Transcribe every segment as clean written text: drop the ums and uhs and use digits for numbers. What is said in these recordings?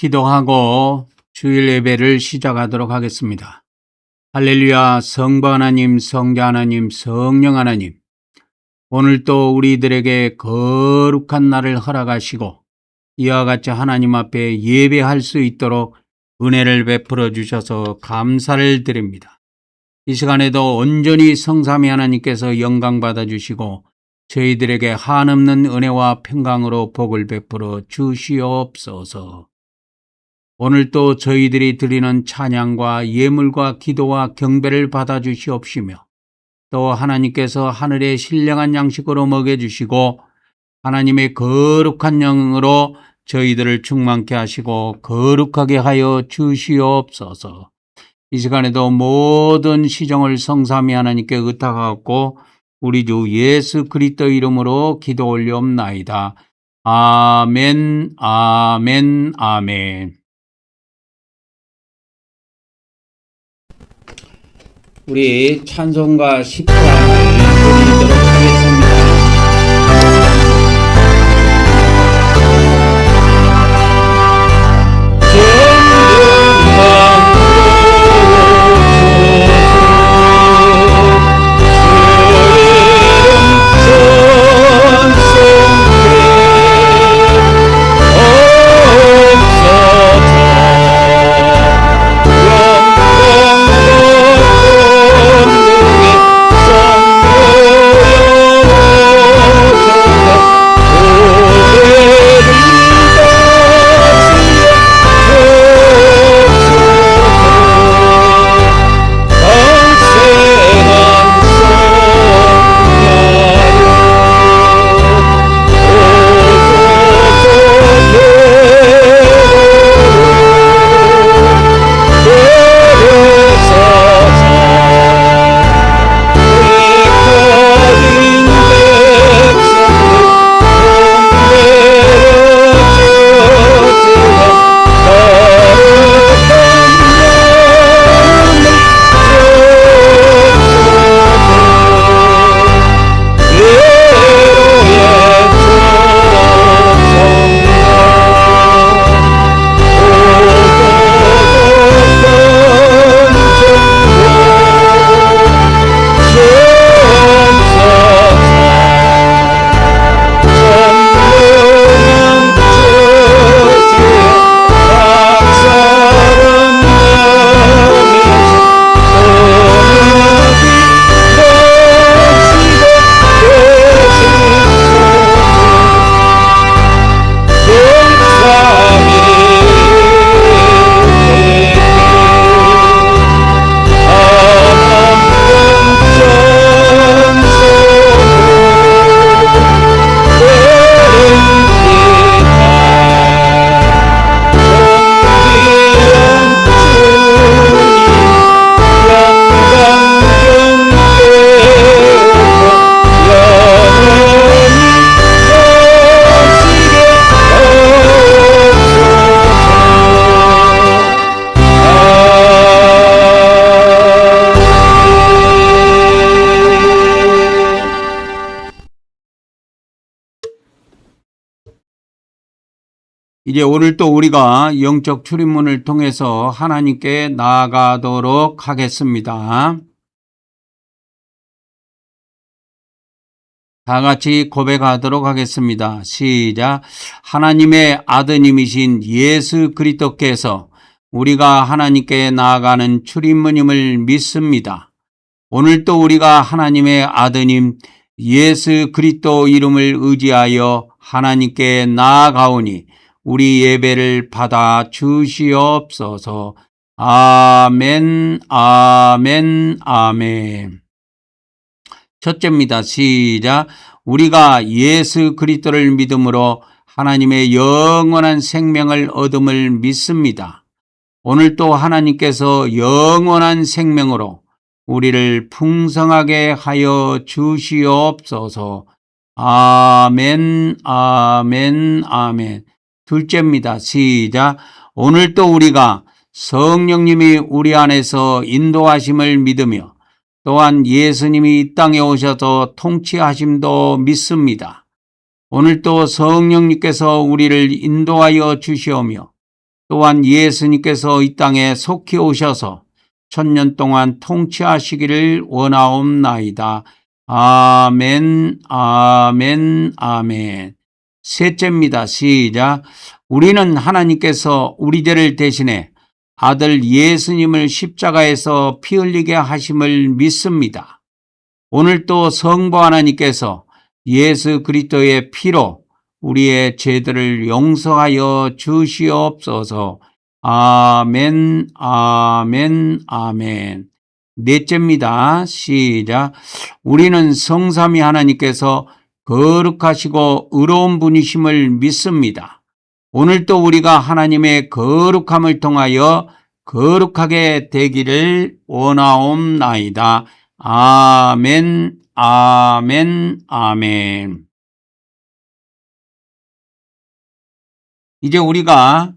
기도하고 주일 예배를 시작하도록 하겠습니다. 할렐루야. 성부 하나님, 성자 하나님, 성령 하나님, 오늘도 우리들에게 거룩한 날을 허락하시고 이와 같이 하나님 앞에 예배할 수 있도록 은혜를 베풀어 주셔서 감사를 드립니다. 이 시간에도 온전히 성삼위 하나님께서 영광 받아 주시고 저희들에게 한없는 은혜와 평강으로 복을 베풀어 주시옵소서. 오늘 또 저희들이 드리는 찬양과 예물과 기도와 경배를 받아 주시옵시며 또 하나님께서 하늘의 신령한 양식으로 먹여주시고 하나님의 거룩한 영으로 저희들을 충만케 하시고 거룩하게 하여 주시옵소서. 이 시간에도 모든 시정을 성삼위 하나님께 의탁하고 우리 주 예수 그리스도 이름으로 기도 올리옵나이다. 아멘, 아멘, 아멘. 우리 찬송가 10장을 드리도록 하겠습니다. 이제 오늘 또 우리가 영적 출입문을 통해서 하나님께 나아가도록 하겠습니다. 다 같이 고백하도록 하겠습니다. 시작. 하나님의 아드님이신 예수 그리스도께서 우리가 하나님께 나아가는 출입문임을 믿습니다. 오늘 또 우리가 하나님의 아드님 예수 그리스도 이름을 의지하여 하나님께 나아가오니 우리 예배를 받아 주시옵소서. 아멘, 아멘, 아멘. 첫째입니다. 시작. 우리가 예수 그리스도를 믿음으로 하나님의 영원한 생명을 얻음을 믿습니다. 오늘 또 하나님께서 영원한 생명으로 우리를 풍성하게 하여 주시옵소서. 아멘, 아멘, 아멘. 둘째입니다. 시작. 오늘 또 우리가 성령님이 우리 안에서 인도하심을 믿으며 또한 예수님이 이 땅에 오셔서 통치하심도 믿습니다. 오늘 또 성령님께서 우리를 인도하여 주시오며 또한 예수님께서 이 땅에 속히 오셔서 1000년 동안 통치하시기를 원하옵나이다. 아멘, 아멘, 아멘. 셋째입니다. 시작. 우리는 하나님께서 우리 죄를 대신해 아들 예수님을 십자가에서 피 흘리게 하심을 믿습니다. 오늘 또 성부 하나님께서 예수 그리스도의 피로 우리의 죄들을 용서하여 주시옵소서. 아멘, 아멘, 아멘. 넷째입니다. 시작. 우리는 성삼위 하나님께서 거룩하시고 의로운 분이심을 믿습니다. 오늘 또 우리가 하나님의 거룩함을 통하여 거룩하게 되기를 원하옵나이다. 아멘, 아멘, 아멘. 이제 우리가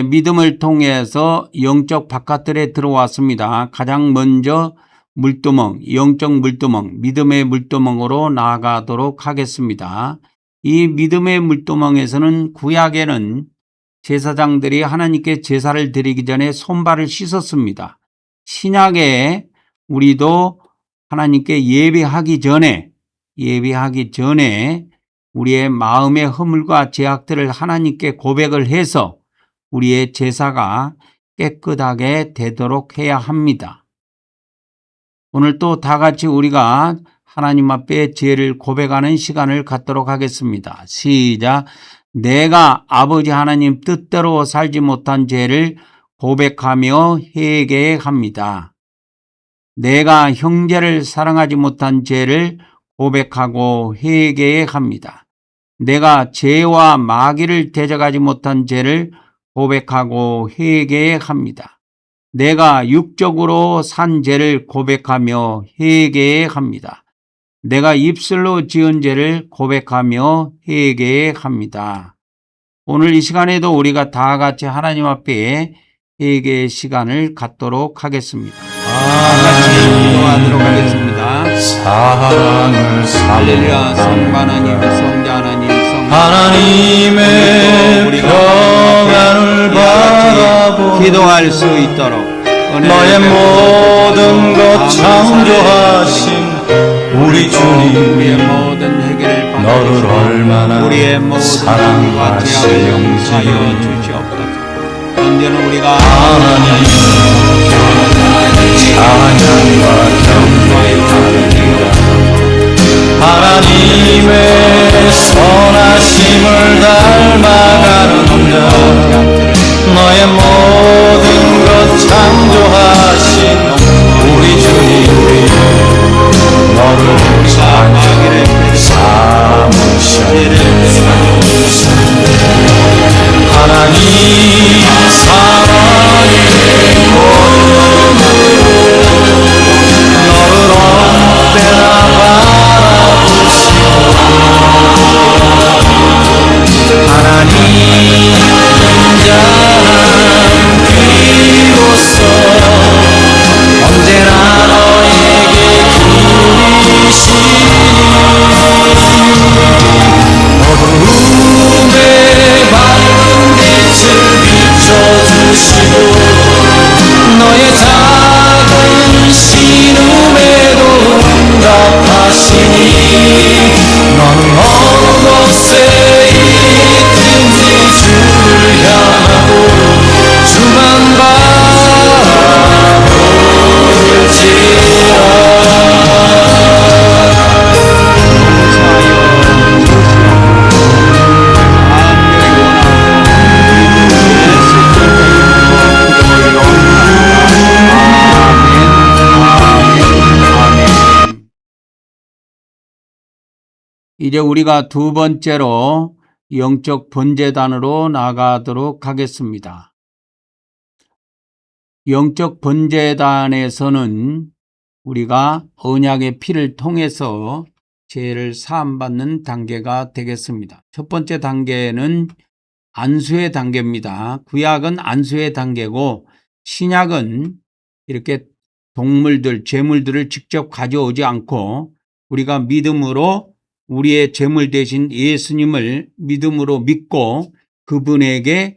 믿음을 통해서 영적 바깥들에 들어왔습니다. 가장 먼저 물두멍, 영적 물두멍, 믿음의 물두멍으로 나아가도록 하겠습니다. 이 믿음의 물두멍에서는 구약에는 제사장들이 하나님께 제사를 드리기 전에 손발을 씻었습니다. 신약에 우리도 하나님께 예배하기 전에 우리의 마음의 허물과 죄악들을 하나님께 고백을 해서 우리의 제사가 깨끗하게 되도록 해야 합니다. 오늘 또 다 같이 우리가 하나님 앞에 죄를 고백하는 시간을 갖도록 하겠습니다. 시작. 내가 아버지 하나님 뜻대로 살지 못한 죄를 고백하며 회개합니다. 내가 형제를 사랑하지 못한 죄를 고백하고 회개합니다. 내가 죄와 마귀를 대적하지 못한 죄를 고백하고 회개합니다. 내가 육적으로 산 죄를 고백하며 회개합니다. 내가 입술로 지은 죄를 고백하며 회개합니다. 오늘 이 시간에도 우리가 다 같이 하나님 앞에 회개의 시간을 갖도록 하겠습니다. 다 같이 기도하도록 하겠습니다. 사랑을 할렐루야. 성부 하나님, 성자 하나님, 하나님의 평안을 바라보 기도할 수 있도록 너의 모든 것 창조하신 우리 주님, 우리의 모든 해결을 너를 얼마나 우리의 모든 죄와 죄악을 용서하여 사랑하시는지 주시옵소서. 언제는 우리가 하나님 찬양과 경배합니다. 하나님의 선하심을 닮아가는 자, 너의 모든 것 창조하신 우리 주님 위에 너를 찬양해 삼으셨네. 하나님 사랑의 몸으로 너를 언제나 바라보시고 하나님 인자한 귀로서 언제나 너에게 기리시니 어두움에 밝은 빛을 비춰주시고 너의 작은 신음에도 응답하시니 너는 어느 곳에 있든지 주를 향하고 주만 이제 우리가 두 번째로 영적 번제단으로 나가도록 하겠습니다. 영적 번제단에서는 우리가 언약의 피를 통해서 죄를 사함받는 단계가 되겠습니다. 첫 번째 단계는 안수의 단계입니다. 구약은 안수의 단계고 신약은 이렇게 동물들, 제물들을 직접 가져오지 않고 우리가 믿음으로 우리의 제물 대신 예수님을 믿음으로 믿고 그분에게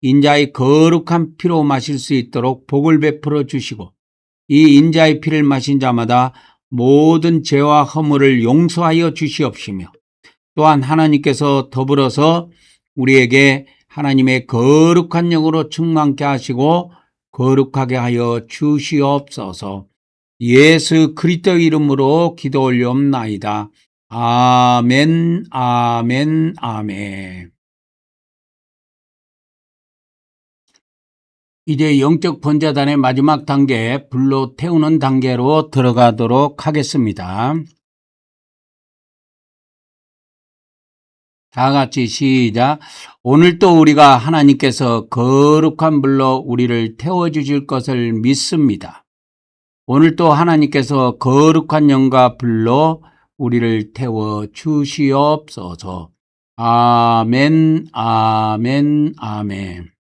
인자의 거룩한 피로 마실 수 있도록 복을 베풀어 주시고 이 인자의 피를 마신 자마다 모든 죄와 허물을 용서하여 주시옵시며 또한 하나님께서 더불어서 우리에게 하나님의 거룩한 영으로 충만케 하시고 거룩하게 하여 주시옵소서. 예수 그리스도 이름으로 기도 올리옵나이다. 아멘, 아멘, 아멘. 이제 영적 번제단의 마지막 단계, 불로 태우는 단계로 들어가도록 하겠습니다. 다 같이 시작. 오늘도 우리가 하나님께서 거룩한 불로 우리를 태워주실 것을 믿습니다. 오늘도 하나님께서 거룩한 영과 불로 우리를 태워주시옵소서. 아멘, 아멘, 아멘.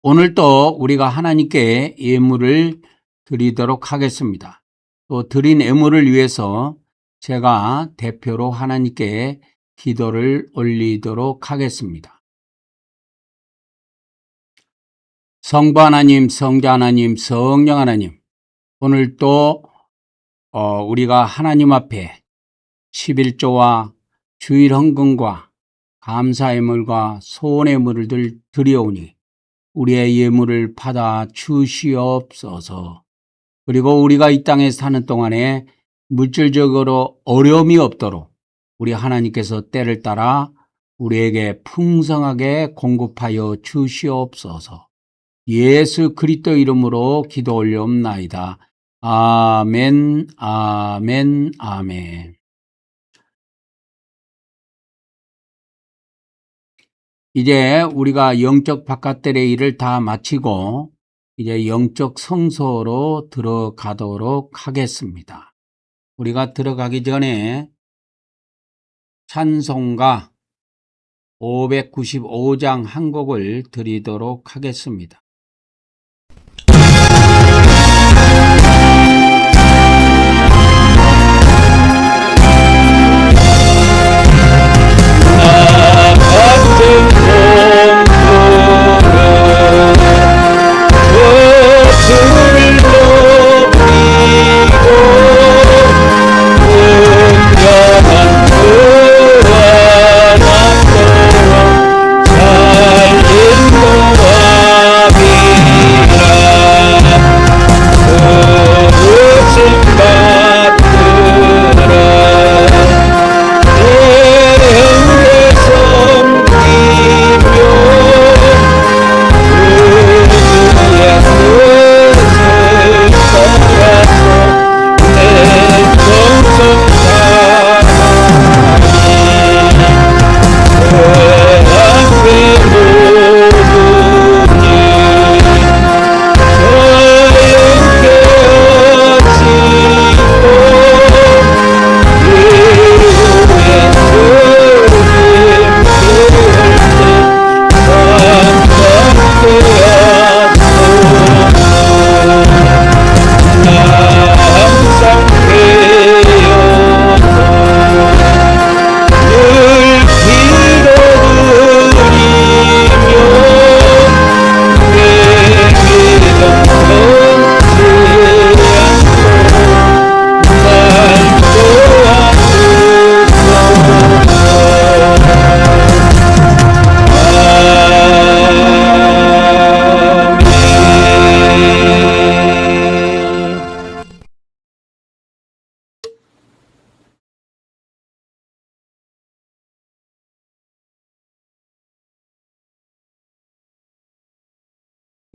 오늘도 우리가 하나님께 예물을 드리도록 하겠습니다. 또 드린 예물을 위해서 제가 대표로 하나님께 기도를 올리도록 하겠습니다. 성부 하나님, 성자 하나님, 성령 하나님, 오늘도 우리가 하나님 앞에 11조와 주일 헌금과 감사 예물과 소원 예물을 드려오니 우리의 예물을 받아 주시옵소서. 그리고 우리가 이 땅에 사는 동안에 물질적으로 어려움이 없도록 우리 하나님께서 때를 따라 우리에게 풍성하게 공급하여 주시옵소서. 예수 그리스도 이름으로 기도 올려옵나이다. 아멘, 아멘, 아멘. 이제 우리가 영적 바깥들의 일을 다 마치고 이제 영적 성소로 들어가도록 하겠습니다. 우리가 들어가기 전에 찬송가 595장 한 곡을 드리도록 하겠습니다.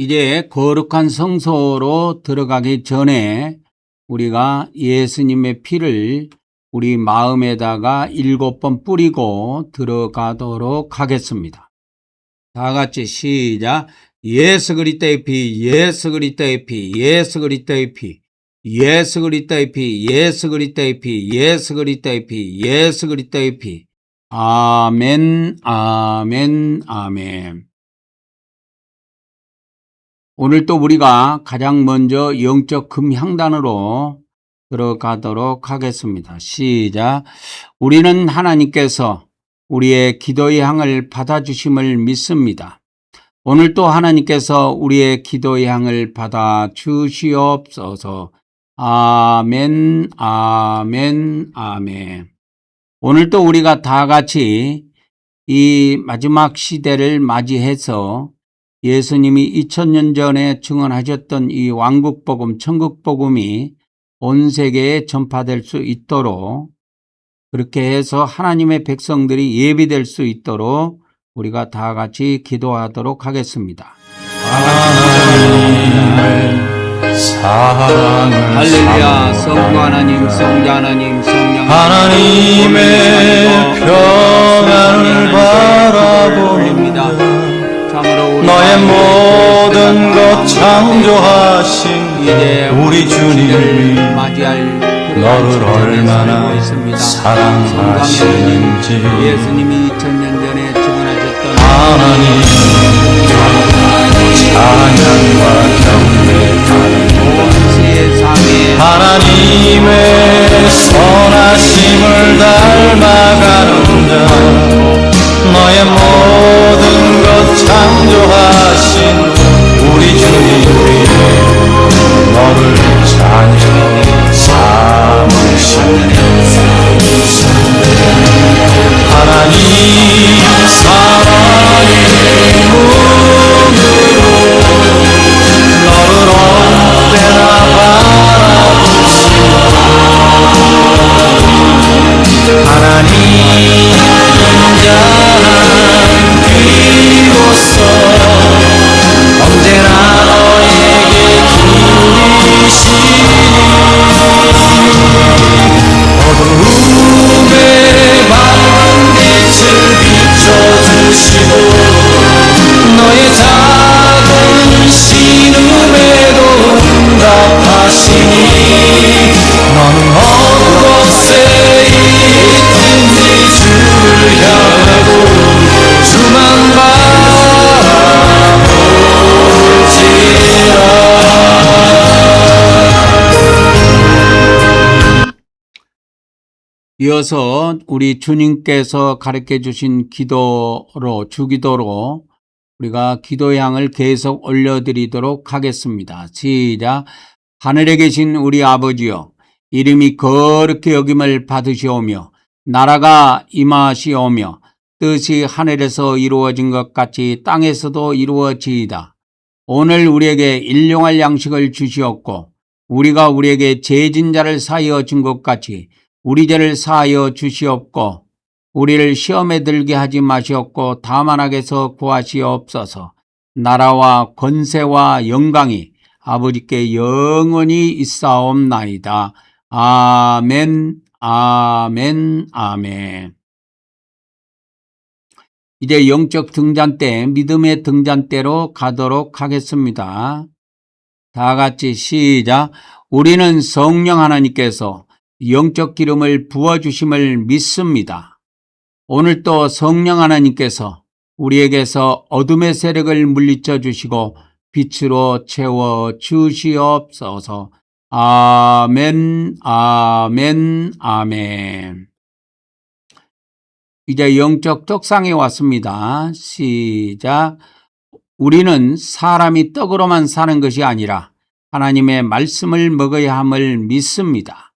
이제 거룩한 성소로 들어가기 전에 우리가 예수님의 피를 우리 마음에다가 7번 뿌리고 들어가도록 하겠습니다. 다 같이 시작. 예수 그리스도의 피, 예수 그리스도의 피, 예수 그리스도의 피, 예수 그리스도의 피, 예수 그리스도의 피, 예수 그리스도의 피, 예수 그리스도의 피. 아멘, 아멘, 아멘. 오늘 또 우리가 가장 먼저 영적 금향단으로 들어가도록 하겠습니다. 시작. 우리는 하나님께서 우리의 기도의 향을 받아주심을 믿습니다. 오늘도 하나님께서 우리의 기도의 향을 받아주시옵소서. 아멘, 아멘, 아멘. 오늘도 우리가 다 같이 이 마지막 시대를 맞이해서 예수님이 2000년 전에 증언하셨던 이 왕국복음, 천국복음이 온 세계에 전파될 수 있도록, 그렇게 해서 하나님의 백성들이 예비될 수 있도록 우리가 다 같이 기도하도록 하겠습니다. 사랑을 할렐루야. 성부 하나님, 성자 하나님, 성령 하나님의 평안을 바라봅니다. 너의 모든 것 창조하신 우리 주님이 너를 얼마나 사랑하시는지 예수님이 2000년 전에 증언하셨던 하나님 찬양과 경배하는 시의 삶에 하나님의 선하심을 닮아가는 자 너의 모든 것 창조하신 우리 주님이 너를 자녀 삼으시네 하나님 사랑의 눈으로 너를 언제나 바라보시오 하나님 인자한 귀로서 언제나 너에게 기울이시니 어두움에 밝은 빛을 비춰주시고 너의 작은 신음에도 응답하시니 너는 어느 곳에 있든지 주를 향하고 주만 바라볼지라. 이어서 우리 주님께서 가르쳐 주신 기도로, 주기도로 우리가 기도의 향을 계속 올려드리도록 하겠습니다. 시작. 하늘에 계신 우리 아버지여, 이름이 거룩히 여김을 받으시오며 나라가 임하시오며 뜻이 하늘에서 이루어진 것 같이 땅에서도 이루어지이다. 오늘 우리에게 일용할 양식을 주시옵고 우리가 우리에게 죄진 자를 사하여 준 것 같이 우리 죄를 사하여 주시옵고 우리를 시험에 들게 하지 마시옵고 다만 악에서 구하시옵소서. 나라와 권세와 영광이 아버지께 영원히 있사옵나이다. 아멘, 아멘, 아멘. 이제 영적 등잔대, 믿음의 등잔대로 가도록 하겠습니다. 다 같이 시작. 우리는 성령 하나님께서 영적 기름을 부어주심을 믿습니다. 오늘도 성령 하나님께서 우리에게서 어둠의 세력을 물리쳐 주시고 빛으로 채워 주시옵소서. 아멘, 아멘, 아멘. 이제 영적 떡상에 왔습니다. 시작. 우리는 사람이 떡으로만 사는 것이 아니라 하나님의 말씀을 먹어야 함을 믿습니다.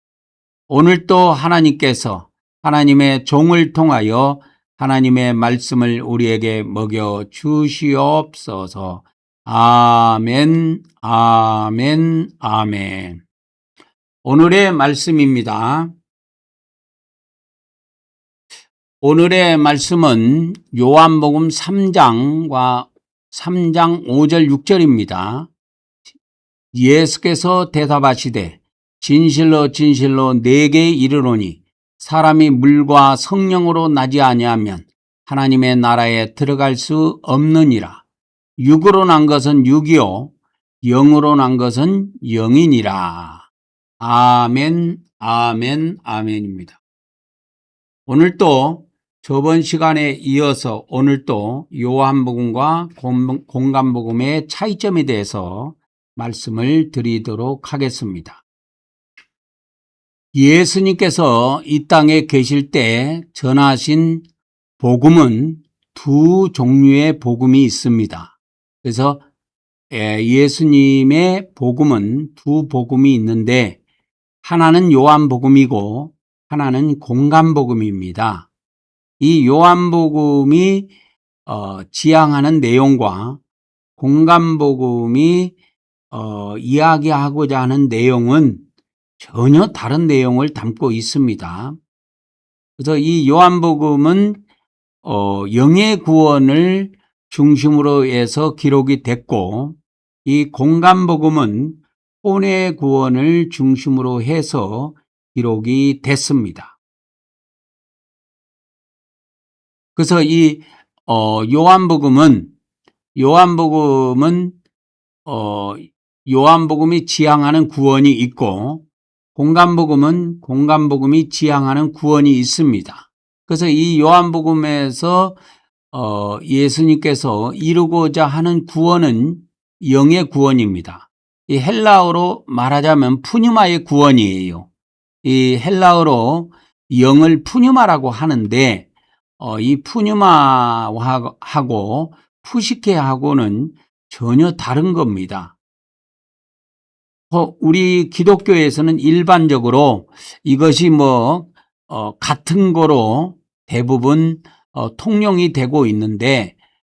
오늘도 하나님께서 하나님의 종을 통하여 하나님의 말씀을 우리에게 먹여 주시옵소서. 아멘, 아멘, 아멘. 오늘의 말씀입니다. 오늘의 말씀은 요한복음 3장 5절 6절입니다. 예수께서 대답하시되 진실로 진실로 내게 이르노니 사람이 물과 성령으로 나지 아니하면 하나님의 나라에 들어갈 수 없느니라. 육으로 난 것은 육이요 영으로 난 것은 영이니라. 아멘, 아멘, 아멘입니다. 오늘도 저번 시간에 이어서 오늘도 요한복음과 공간복음의 차이점에 대해서 말씀을 드리도록 하겠습니다. 예수님께서 이 땅에 계실 때 전하신 복음은 두 종류의 복음이 있습니다. 그래서 예수님의 복음은 두 복음이 있는데 하나는 요한복음이고 하나는 공간복음입니다. 이 요한복음이 지향하는 내용과 공간복음이 이야기하고자 하는 내용은 전혀 다른 내용을 담고 있습니다. 그래서 이 요한복음은 영의 구원을 중심으로 해서 기록이 됐고 이 공간복음은 혼의 구원을 중심으로 해서 기록이 됐습니다. 그래서 이 요한복음이 지향하는 구원이 있고 공간복음이 지향하는 구원이 있습니다. 그래서 이 요한복음에서 예수님께서 이루고자 하는 구원은 영의 구원입니다. 이 헬라어로 말하자면 푸뉴마의 구원이에요. 이 헬라어로 영을 푸뉴마라고 하는데 이 푸뉴마하고 푸시케하고는 전혀 다른 겁니다. 우리 기독교에서는 일반적으로 이것이 같은 거로 대부분 통용이 되고 있는데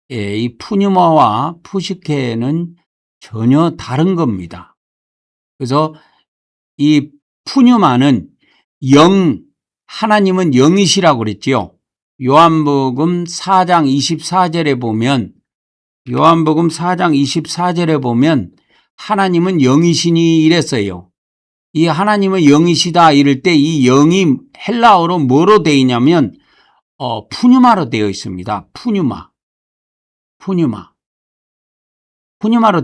이 푸뉴마와 푸시케는 전혀 다른 겁니다. 그래서 이 푸뉴마는 하나님은 영이시라고 그랬지요. 요한복음 4장 24절에 보면 하나님은 영이시니 이랬어요. 이 하나님은 영이시다 이럴 때 이 영이 헬라어로 뭐로 되어 있냐면 푸뉴마로 되어 있습니다. 푸뉴마로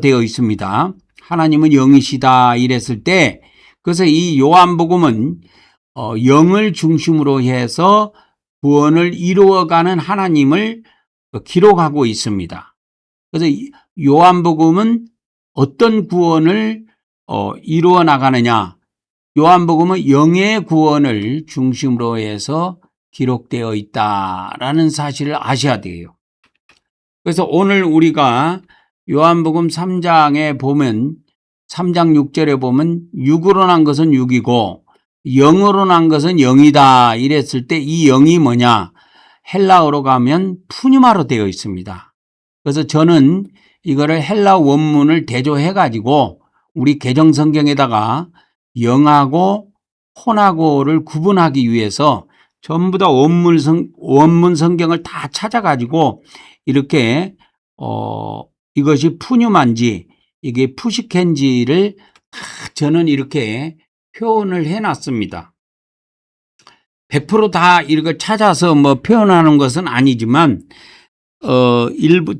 되어 있습니다. 하나님은 영이시다 이랬을 때 그래서 이 요한복음은 영을 중심으로 해서 구원을 이루어가는 하나님을 기록하고 있습니다. 그래서 요한복음은 어떤 구원을 이루어 나가느냐? 요한복음은 영의 구원을 중심으로 해서 기록되어 있다라는 사실을 아셔야 돼요. 그래서 오늘 우리가 요한복음 3장에 보면 3장 6절에 보면 육으로 난 것은 육이고 영으로 난 것은 영이다 이랬을 때 이 영이 뭐냐? 헬라어로 가면 푸뉴마로 되어 있습니다. 그래서 저는 이거를 헬라 원문을 대조해 가지고 우리 개정 성경에다가 영하고 혼하고를 구분하기 위해서 전부 다 원문 성경을 다 찾아 가지고 이렇게 이것이 푸뉴마인지 이게 푸시켄지를 저는 이렇게 표현을 해 놨습니다. 100% 다 이걸 찾아서 표현하는 것은 아니지만 일부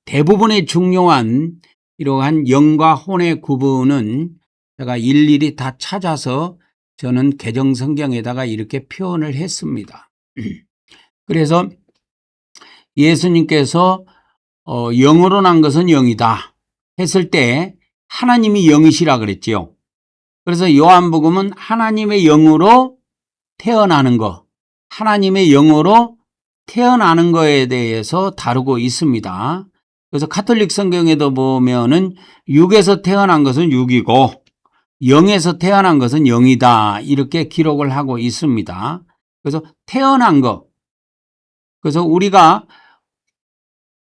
대부분의 중요한 이러한 영과 혼의 구분은 제가 일일이 다 찾아서 저는 개정 성경에다가 이렇게 표현을 했습니다. 그래서 예수님께서 영으로 난 것은 영이다 했을 때 하나님이 영이시라 그랬지요. 그래서 요한복음은 하나님의 영으로 태어나는 거, 하나님의 영으로 태어나는 거에 대해서 다루고 있습니다. 그래서 가톨릭 성경에도 보면은 육에서 태어난 것은 육이고 영에서 태어난 것은 영이다 이렇게 기록을 하고 있습니다. 그래서 태어난 거, 그래서 우리가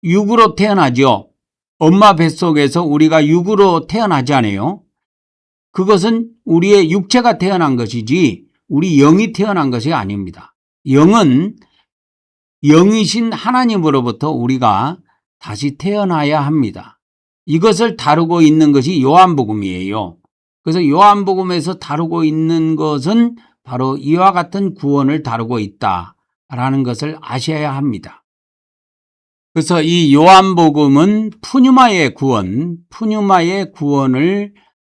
육으로 태어나죠. 엄마 뱃속에서 우리가 육으로 태어나지 않아요. 그것은 우리의 육체가 태어난 것이지 우리 영이 태어난 것이 아닙니다. 영은 영이신 하나님으로부터 우리가 다시 태어나야 합니다. 이것을 다루고 있는 것이 요한복음이에요. 그래서 요한복음에서 다루고 있는 것은 바로 이와 같은 구원을 다루고 있다라는 것을 아셔야 합니다. 그래서 이 요한복음은 푸뉴마의 구원을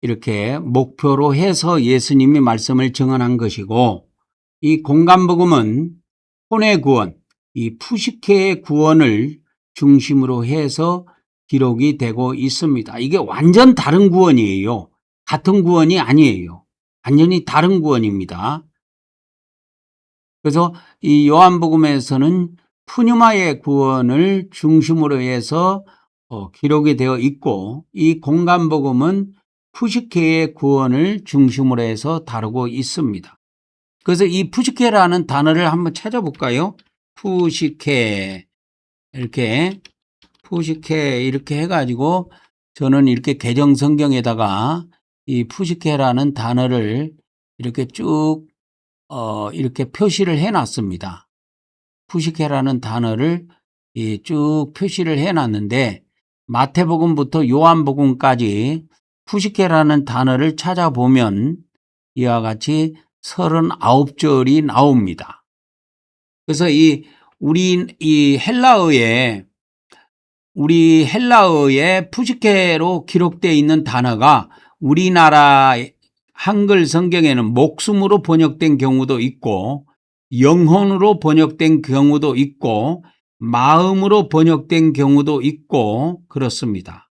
이렇게 목표로 해서 예수님이 말씀을 증언한 것이고 이 공간복음은 혼의 구원, 이 푸시케의 구원을 중심으로 해서 기록이 되고 있습니다. 이게 완전 다른 구원이에요. 같은 구원이 아니에요. 완전히 다른 구원입니다. 그래서 이 요한복음에서는 푸뉴마의 구원을 중심으로 해서 기록이 되어 있고, 이 공간복음은 푸시케의 구원을 중심으로 해서 다루고 있습니다. 그래서 이 푸시케라는 단어를 한번 찾아볼까요? 푸시케, 이렇게 해가지고 저는 이렇게 개정 성경에다가 이 푸시케라는 단어를 이렇게 쭉 이렇게 표시를 해 놨습니다. 푸시케라는 단어를 쭉 표시를 해 놨는데, 마태복음부터 요한복음까지 푸시케라는 단어를 찾아보면 이와 같이 39절이 나옵니다. 그래서 우리 헬라어에 푸시케로 기록되어 있는 단어가 우리나라 한글 성경에는 목숨으로 번역된 경우도 있고, 영혼으로 번역된 경우도 있고, 마음으로 번역된 경우도 있고, 그렇습니다.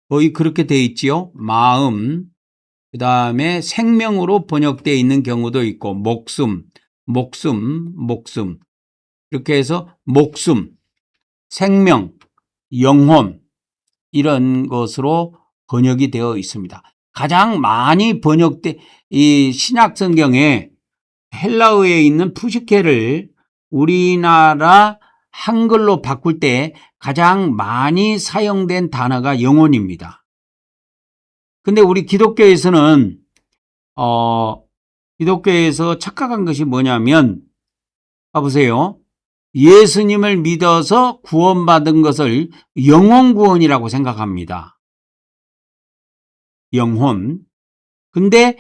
거의 그렇게 되어 있지요. 마음, 그 다음에 생명으로 번역되어 있는 경우도 있고, 목숨. 이렇게 해서 목숨, 생명, 영혼, 이런 것으로 번역이 되어 있습니다. 가장 많이 이 신약 성경에 헬라어에 있는 푸시케를 우리나라 한글로 바꿀 때 가장 많이 사용된 단어가 영혼입니다. 근데 우리 기독교에서는 기독교에서 착각한 것이 뭐냐면, 봐보세요. 예수님을 믿어서 구원받은 것을 영혼 구원이라고 생각합니다. 영혼. 근데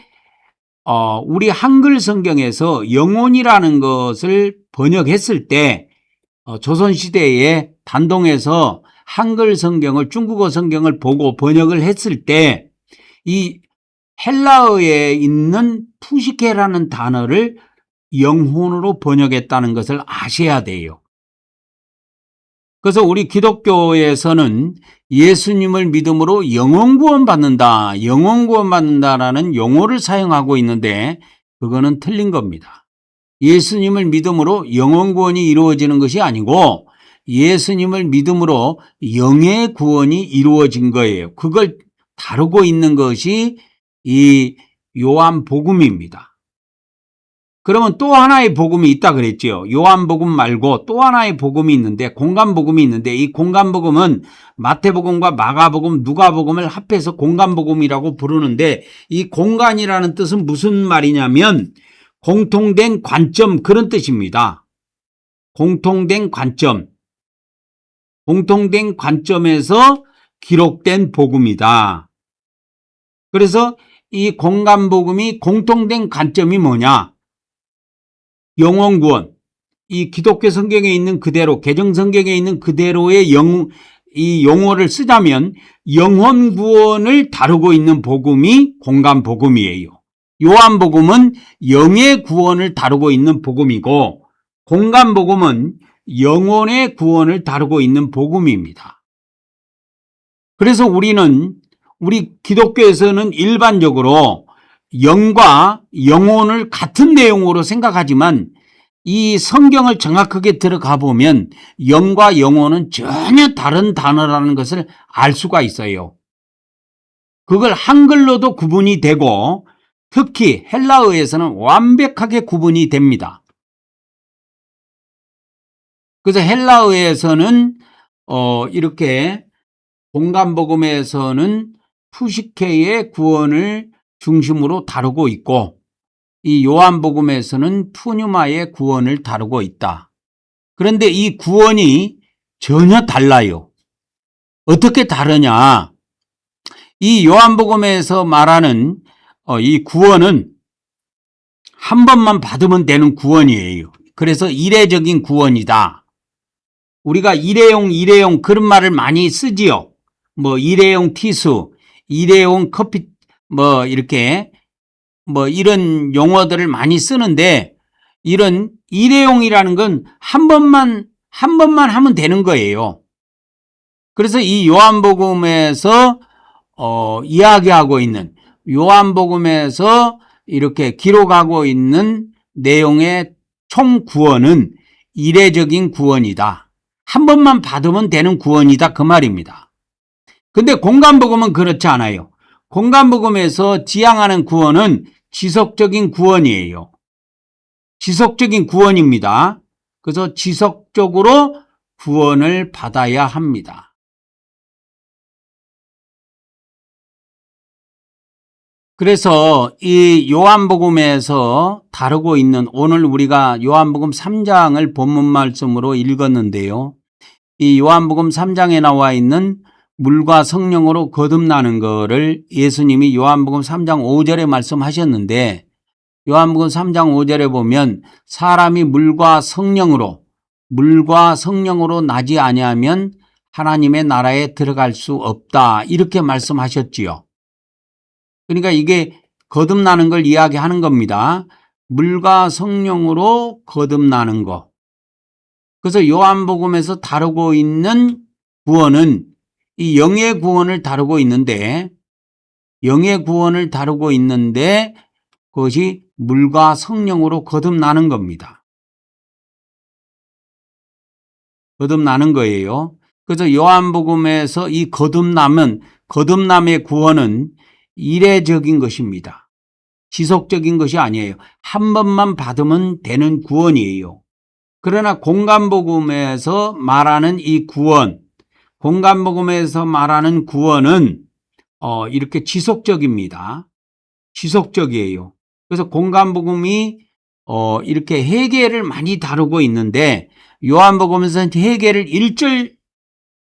우리 한글 성경에서 영혼이라는 것을 번역했을 때 조선시대에 단동에서 한글 성경을, 중국어 성경을 보고 번역을 했을 때 이 헬라어에 있는 푸시케라는 단어를 영혼으로 번역했다는 것을 아셔야 돼요. 그래서 우리 기독교에서는 예수님을 믿음으로 영혼 구원받는다라는 용어를 사용하고 있는데, 그거는 틀린 겁니다. 예수님을 믿음으로 영혼 구원이 이루어지는 것이 아니고 예수님을 믿음으로 영의 구원이 이루어진 거예요. 그걸 다루고 있는 것이 이 요한복음입니다. 그러면 또 하나의 복음이 있다 그랬죠. 요한복음 말고 또 하나의 복음이 있는데, 공간복음이 있는데, 이 공간복음은 마태복음과 마가복음, 누가복음을 합해서 공간복음이라고 부르는데, 이 공간이라는 뜻은 무슨 말이냐면 공통된 관점, 그런 뜻입니다. 공통된 관점에서 기록된 복음이다. 그래서 이 공간복음이 공통된 관점이 뭐냐? 영혼 구원. 이 기독교 성경에 있는 그대로, 개정 성경에 있는 그대로의 이 용어를 쓰자면 영혼 구원을 다루고 있는 복음이 공간복음이에요. 요한복음은 영의 구원을 다루고 있는 복음이고, 공간복음은 영혼의 구원을 다루고 있는 복음입니다. 그래서 우리 기독교에서는 일반적으로 영과 영혼을 같은 내용으로 생각하지만, 이 성경을 정확하게 들어가 보면 영과 영혼은 전혀 다른 단어라는 것을 알 수가 있어요. 그걸 한글로도 구분이 되고, 특히 헬라어에서는 완벽하게 구분이 됩니다. 그래서 헬라어에서는 이렇게 공간복음에서는 푸시케의 구원을 중심으로 다루고 있고, 이 요한복음에서는 푸뉴마의 구원을 다루고 있다. 그런데 이 구원이 전혀 달라요. 어떻게 다르냐? 이 요한복음에서 말하는 이 구원은 한 번만 받으면 되는 구원이에요. 그래서 이례적인 구원이다. 우리가 일회용 그런 말을 많이 쓰지요. 일회용 티수, 일회용 커피, 이렇게 이런 용어들을 많이 쓰는데, 이런 일회용이라는 건 한 번만 하면 되는 거예요. 그래서 이 요한복음에서 이야기하고 있는, 요한복음에서 이렇게 기록하고 있는 내용의 총 구원은 이례적인 구원이다. 한 번만 받으면 되는 구원이다. 그 말입니다. 근데 공간복음은 그렇지 않아요. 공간복음에서 지향하는 구원은 지속적인 구원이에요. 지속적인 구원입니다. 그래서 지속적으로 구원을 받아야 합니다. 그래서 이 요한복음에서 다루고 있는, 오늘 우리가 요한복음 3장을 본문 말씀으로 읽었는데요. 이 요한복음 3장에 나와 있는 물과 성령으로 거듭나는 거를 예수님이 요한복음 3장 5절에 말씀하셨는데, 요한복음 3장 5절에 보면 사람이 물과 성령으로 나지 아니하면 하나님의 나라에 들어갈 수 없다, 이렇게 말씀하셨지요. 그러니까 이게 거듭나는 걸 이야기하는 겁니다. 물과 성령으로 거듭나는 거. 그래서 요한복음에서 다루고 있는 구원은 이 영의 구원을 다루고 있는데, 그것이 물과 성령으로 거듭나는 겁니다. 거듭나는 거예요. 그래서 요한복음에서 이 거듭남의 구원은 이례적인 것입니다. 지속적인 것이 아니에요. 한 번만 받으면 되는 구원이에요. 그러나 공간복음에서 말하는 이 구원, 공간복음에서 말하는 구원은 이렇게 지속적입니다. 지속적이에요. 그래서 공간복음이 이렇게 회개를 많이 다루고 있는데, 요한복음에서는 회개를 1절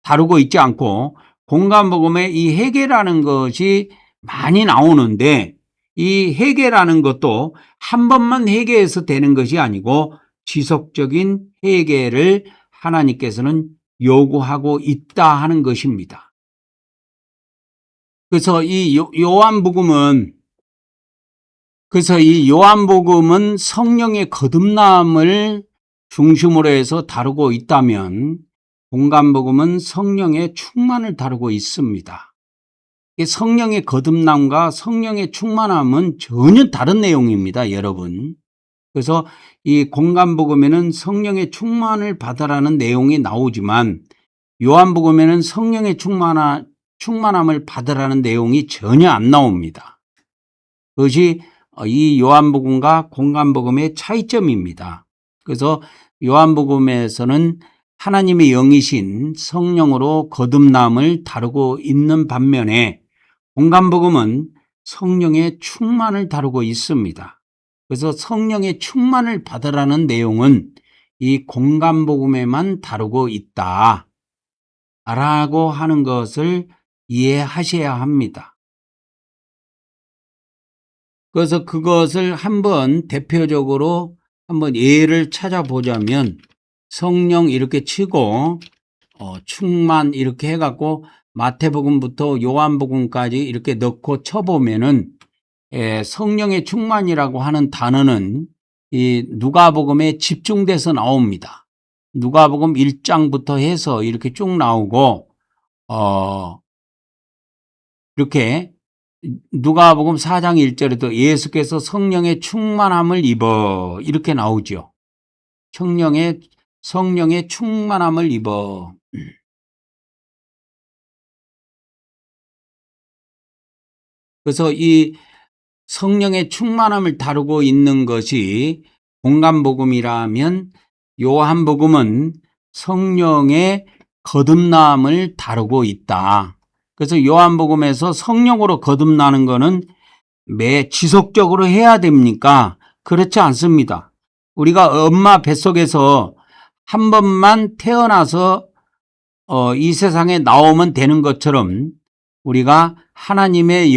다루고 있지 않고 공간복음에 이 회개라는 것이 많이 나오는데, 이 회개라는 것도 한 번만 회개해서 되는 것이 아니고 지속적인 회개를 하나님께서는 요구하고 있다 하는 것입니다. 그래서 이 요한복음은 성령의 거듭남을 중심으로 해서 다루고 있다면, 공간복음은 성령의 충만을 다루고 있습니다. 성령의 거듭남과 성령의 충만함은 전혀 다른 내용입니다, 여러분. 그래서 이 공간복음에는 성령의 충만을 받으라는 내용이 나오지만, 요한복음에는 성령의 충만함을 받으라는 내용이 전혀 안 나옵니다. 그것이 이 요한복음과 공간복음의 차이점입니다. 그래서 요한복음에서는 하나님의 영이신 성령으로 거듭남을 다루고 있는 반면에, 공간복음은 성령의 충만을 다루고 있습니다. 그래서 성령의 충만을 받으라는 내용은 이 공간복음에만 다루고 있다 라고 하는 것을 이해하셔야 합니다. 그래서 그것을 한번 대표적으로 한번 예를 찾아보자면, 성령 이렇게 치고 충만 이렇게 해갖고 마태복음부터 요한복음까지 이렇게 넣고 쳐보면은 성령의 충만이라고 하는 단어는 이 누가복음에 집중돼서 나옵니다. 누가복음 1장부터 해서 이렇게 쭉 나오고, 이렇게 누가복음 4장 1절에도 예수께서 성령의 충만함을 입어 이렇게 나오죠. 성령의 충만함을 입어. 그래서 이 성령의 충만함을 다루고 있는 것이 공간복음이라면, 요한복음은 성령의 거듭남을 다루고 있다. 그래서 요한복음에서 성령으로 거듭나는 것은 매 지속적으로 해야 됩니까? 그렇지 않습니다. 우리가 엄마 뱃속에서 한 번만 태어나서 이 세상에 나오면 되는 것처럼, 우리가 하나님의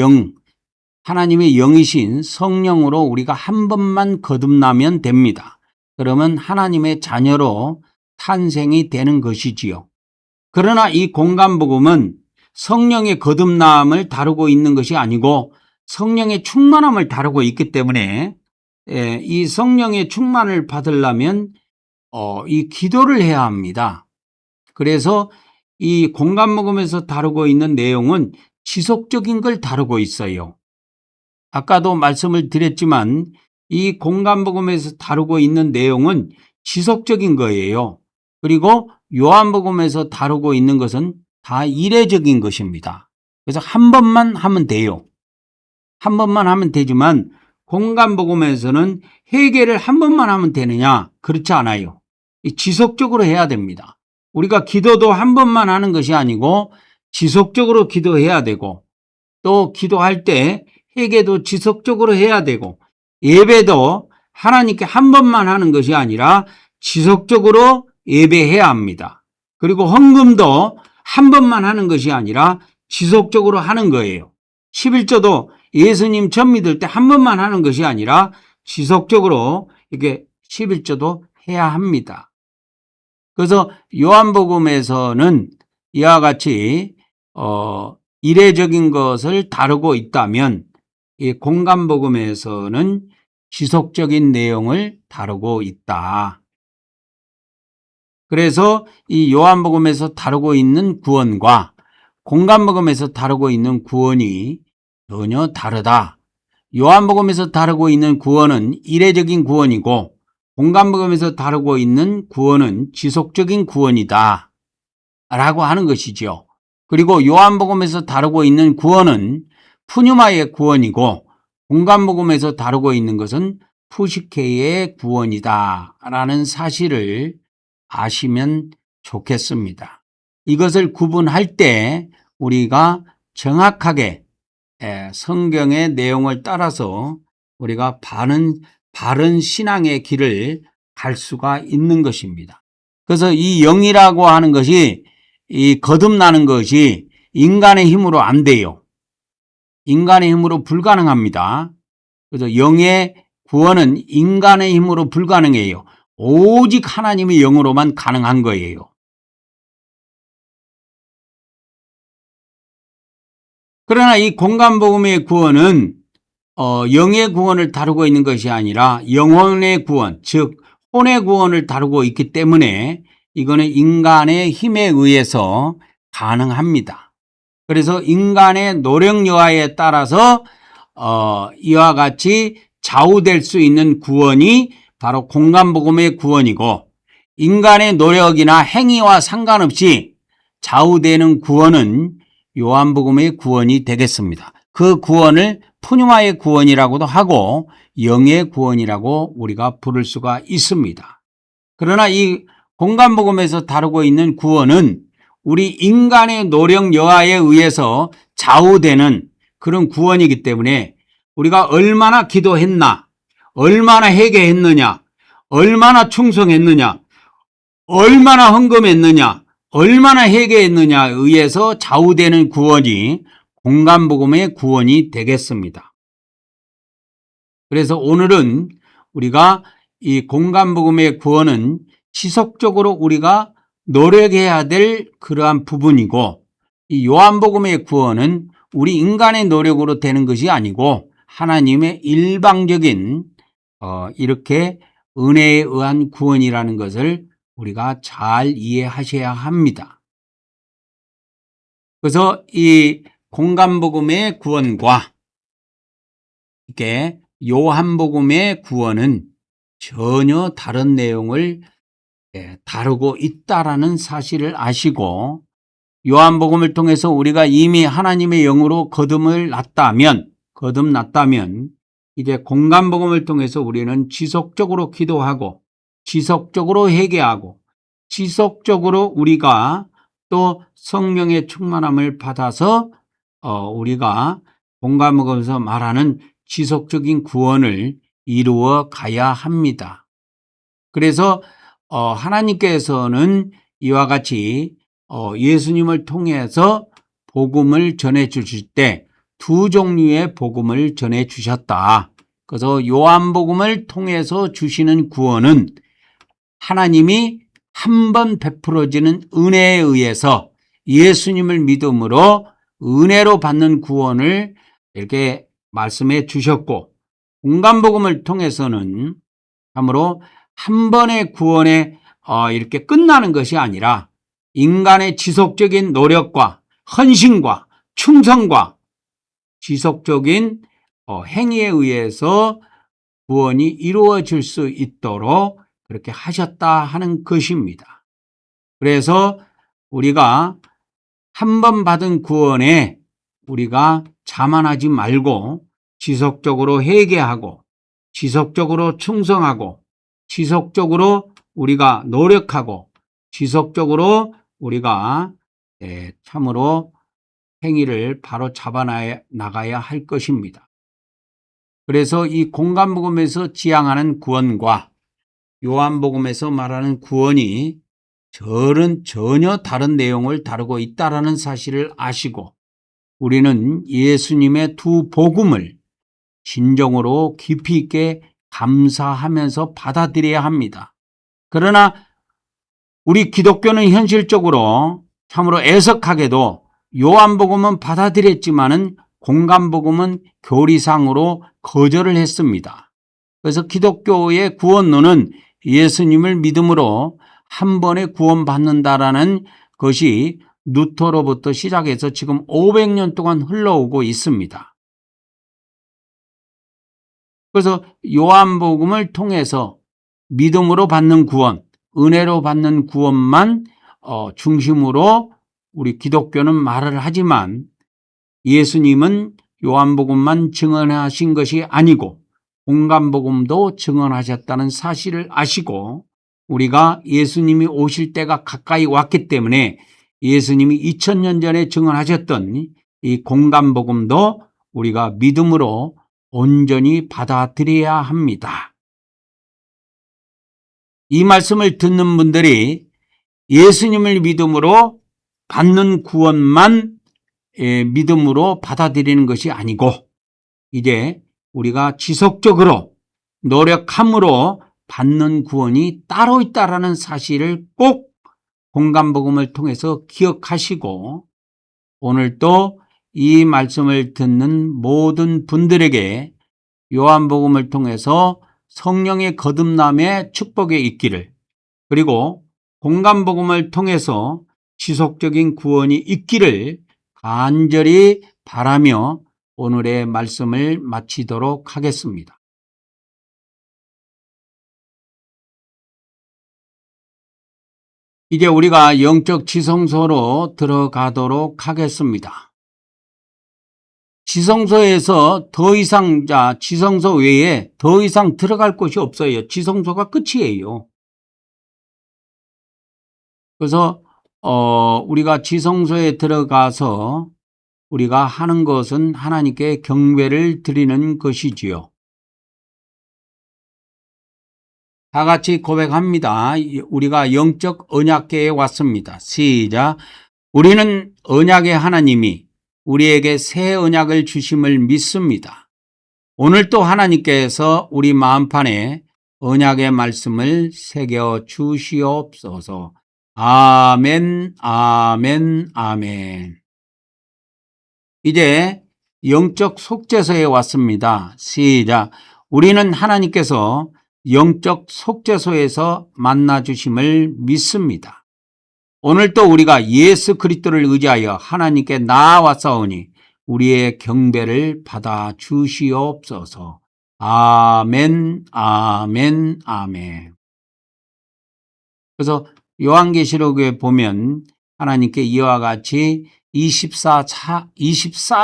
영이신 성령으로 우리가 한 번만 거듭나면 됩니다. 그러면 하나님의 자녀로 탄생이 되는 것이지요. 그러나 이 공간복음은 성령의 거듭남을 다루고 있는 것이 아니고 성령의 충만함을 다루고 있기 때문에, 이 성령의 충만을 받으려면 이 기도를 해야 합니다. 그래서 이 공간복음에서 다루고 있는 내용은 지속적인 걸 다루고 있어요. 아까도 말씀을 드렸지만 이 공간복음에서 다루고 있는 내용은 지속적인 거예요. 그리고 요한복음에서 다루고 있는 것은 다 이례적인 것입니다. 그래서 한 번만 하면 돼요. 한 번만 하면 되지만 공간복음에서는 회개를 한 번만 하면 되느냐? 그렇지 않아요. 지속적으로 해야 됩니다. 우리가 기도도 한 번만 하는 것이 아니고 지속적으로 기도해야 되고, 또 기도할 때 회개도 지속적으로 해야 되고, 예배도 하나님께 한 번만 하는 것이 아니라 지속적으로 예배해야 합니다. 그리고 헌금도 한 번만 하는 것이 아니라 지속적으로 하는 거예요. 11조도 예수님 전 믿을 때 한 번만 하는 것이 아니라 지속적으로 이렇게 11조도 해야 합니다. 그래서 요한복음에서는 이와 같이 이례적인 것을 다루고 있다면, 이 공간복음에서는 지속적인 내용을 다루고 있다. 그래서 이 요한복음에서 다루고 있는 구원과 공간복음에서 다루고 있는 구원이 전혀 다르다. 요한복음에서 다루고 있는 구원은 이례적인 구원이고, 공간복음에서 다루고 있는 구원은 지속적인 구원이다 라고 하는 것이죠. 그리고 요한복음에서 다루고 있는 구원은 푸뉴마의 구원이고, 공간복음에서 다루고 있는 것은 푸시케의 구원이다 라는 사실을 아시면 좋겠습니다. 이것을 구분할 때 우리가 정확하게 성경의 내용을 따라서 우리가 바른 신앙의 길을 갈 수가 있는 것입니다. 그래서 이 영이라고 하는 것이, 이 거듭나는 것이 인간의 힘으로 안 돼요. 인간의 힘으로 불가능합니다. 그래서 영의 구원은 인간의 힘으로 불가능해요. 오직 하나님의 영으로만 가능한 거예요. 그러나 이 공간복음의 구원은 영의 구원을 다루고 있는 것이 아니라 영혼의 구원, 즉 혼의 구원을 다루고 있기 때문에 이거는 인간의 힘에 의해서 가능합니다. 그래서 인간의 노력 여하에 따라서 이와 같이 좌우될 수 있는 구원이 바로 공간복음의 구원이고, 인간의 노력이나 행위와 상관없이 좌우되는 구원은 요한복음의 구원이 되겠습니다. 그 구원을 푸뉴마의 구원이라고도 하고 영의 구원이라고 우리가 부를 수가 있습니다. 그러나 이 공간복음에서 다루고 있는 구원은 우리 인간의 노력 여하에 의해서 좌우되는 그런 구원이기 때문에 우리가 얼마나 기도했나, 얼마나 회개했느냐, 얼마나 충성했느냐, 얼마나 헌금했느냐, 얼마나 회개했느냐에 의해서 좌우되는 구원이 공간복음의 구원이 되겠습니다. 그래서 오늘은 우리가 이 공간복음의 구원은 지속적으로 우리가 노력해야 될 그러한 부분이고, 이 요한복음의 구원은 우리 인간의 노력으로 되는 것이 아니고 하나님의 일방적인 이렇게 은혜에 의한 구원이라는 것을 우리가 잘 이해하셔야 합니다. 그래서 이 공간복음의 구원과 이렇게 요한복음의 구원은 전혀 다른 내용을 다루고 있다라는 사실을 아시고, 요한복음을 통해서 우리가 이미 하나님의 영으로 거듭났다면 이제 공간복음을 통해서 우리는 지속적으로 기도하고 지속적으로 회개하고 지속적으로 우리가 또 성령의 충만함을 받아서 우리가 공간복음에서 말하는 지속적인 구원을 이루어 가야 합니다. 그래서 하나님께서는 이와 같이 예수님을 통해서 복음을 전해 주실 때 두 종류의 복음을 전해 주셨다. 그래서 요한복음을 통해서 주시는 구원은 하나님이 한 번 베풀어지는 은혜에 의해서 예수님을 믿음으로 은혜로 받는 구원을 이렇게 말씀해 주셨고, 공간복음을 통해서는 참으로 한 번의 구원에 이렇게 끝나는 것이 아니라 인간의 지속적인 노력과 헌신과 충성과 지속적인 행위에 의해서 구원이 이루어질 수 있도록 그렇게 하셨다 하는 것입니다. 그래서 우리가 한 번 받은 구원에 우리가 자만하지 말고 지속적으로 회개하고 지속적으로 충성하고 지속적으로 우리가 노력하고 지속적으로 우리가 참으로 행위를 바로 잡아 나가야 할 것입니다. 그래서 이 공간복음에서 지향하는 구원과 요한복음에서 말하는 구원이 전혀 다른 내용을 다루고 있다는 사실을 아시고 우리는 예수님의 두 복음을 진정으로 깊이 있게 감사하면서 받아들여야 합니다. 그러나 우리 기독교는 현실적으로 참으로 애석하게도 요한복음은 받아들였지만은 공간복음은 교리상으로 거절을 했습니다. 그래서 기독교의 구원론은 예수님을 믿음으로 한 번에 구원받는다라는 것이 루터로부터 시작해서 지금 500년 동안 흘러오고 있습니다. 그래서 요한복음을 통해서 믿음으로 받는 구원, 은혜로 받는 구원만 중심으로 우리 기독교는 말을 하지만 예수님은 요한복음만 증언하신 것이 아니고 공간복음도 증언하셨다는 사실을 아시고 우리가 예수님이 오실 때가 가까이 왔기 때문에 예수님이 2000년 전에 증언하셨던 이 공간복음도 우리가 믿음으로 온전히 받아들여야 합니다. 이 말씀을 듣는 분들이 예수님을 믿음으로 받는 구원만 믿음으로 받아들이는 것이 아니고 이제 우리가 지속적으로 노력함으로 받는 구원이 따로 있다는 사실을 꼭 공간복음을 통해서 기억하시고 오늘도 이 말씀을 듣는 모든 분들에게 요한복음을 통해서 성령의 거듭남의 축복에 있기를 그리고 공간복음을 통해서 지속적인 구원이 있기를 간절히 바라며 오늘의 말씀을 마치도록 하겠습니다. 이제 우리가 영적 지성소로 들어가도록 하겠습니다. 지성소에서 더 이상 지성소 외에 더 이상 들어갈 곳이 없어요. 지성소가 끝이에요. 그래서 우리가 지성소에 들어가서 우리가 하는 것은 하나님께 경배를 드리는 것이지요. 다 같이 고백합니다. 우리가 영적 언약궤에 왔습니다. 시작. 우리는 언약의 하나님이 우리에게 새 언약을 주심을 믿습니다. 오늘 또 하나님께서 우리 마음판에 언약의 말씀을 새겨 주시옵소서. 아멘, 아멘, 아멘. 이제 영적 속죄소에 왔습니다. 시작. 우리는 하나님께서 영적 속죄소에서 만나주심을 믿습니다. 오늘 또 우리가 예수 그리스도를 의지하여 하나님께 나아왔사오니 우리의 경배를 받아 주시옵소서. 아멘, 아멘, 아멘. 그래서 요한계시록에 보면 하나님께 이와 같이 24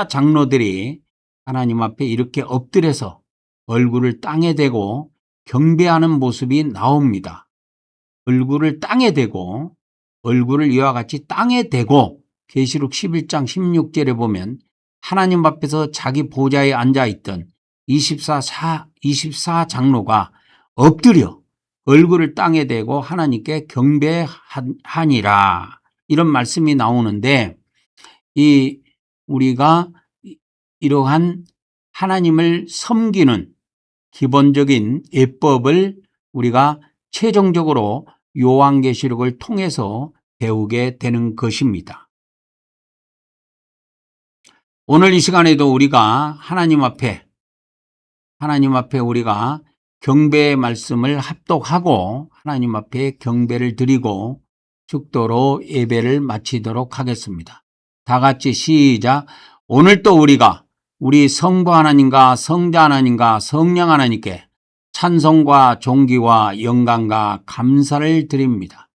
장로들이 하나님 앞에 이렇게 엎드려서 얼굴을 땅에 대고 경배하는 모습이 나옵니다. 얼굴을 땅에 대고 얼굴을 이와 같이 땅에 대고 계시록 11장 16절에 보면 하나님 앞에서 자기 보좌에 앉아있던 24 장로가 엎드려 얼굴을 땅에 대고 하나님께 경배하니라 이런 말씀이 나오는데 우리가 이러한 하나님을 섬기는 기본적인 예법을 우리가 최종적으로 요한계시록을 통해서 배우게 되는 것입니다. 오늘 이 시간에도 우리가 하나님 앞에 우리가 경배의 말씀을 합독하고 하나님 앞에 경배를 드리고 축도로 예배를 마치도록 하겠습니다. 다 같이 시작. 오늘 또 우리가 우리 성부 하나님과 성자 하나님과 성령 하나님께 찬송과 존귀와 영광과 감사를 드립니다.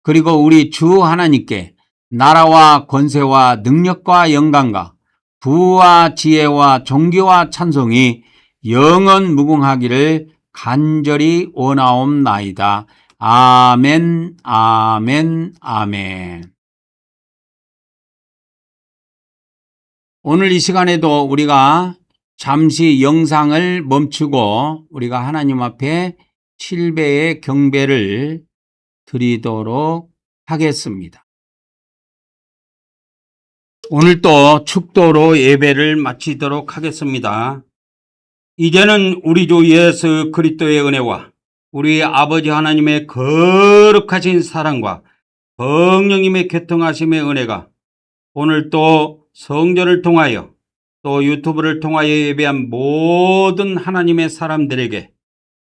그리고 우리 주 하나님께 나라와 권세와 능력과 영광과 부와 지혜와 존귀와 찬송이 영원 무궁하기를 간절히 원하옵나이다. 아멘, 아멘, 아멘. 오늘 이 시간에도 우리가 잠시 영상을 멈추고 우리가 하나님 앞에 7배의 경배를 드리도록 하겠습니다. 오늘도 축도로 예배를 마치도록 하겠습니다. 이제는 우리 주 예수 그리스도의 은혜와 우리 아버지 하나님의 거룩하신 사랑과 성령님의 교통하심의 은혜가 오늘 또 성전을 통하여 또 유튜브를 통하여 예배한 모든 하나님의 사람들에게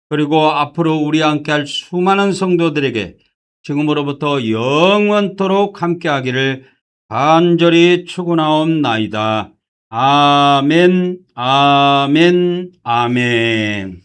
그리고 앞으로 우리와 함께할 수많은 성도들에게 지금으로부터 영원토록 함께하기를 간절히 축원하옵나이다. 아멘, 아멘, 아멘.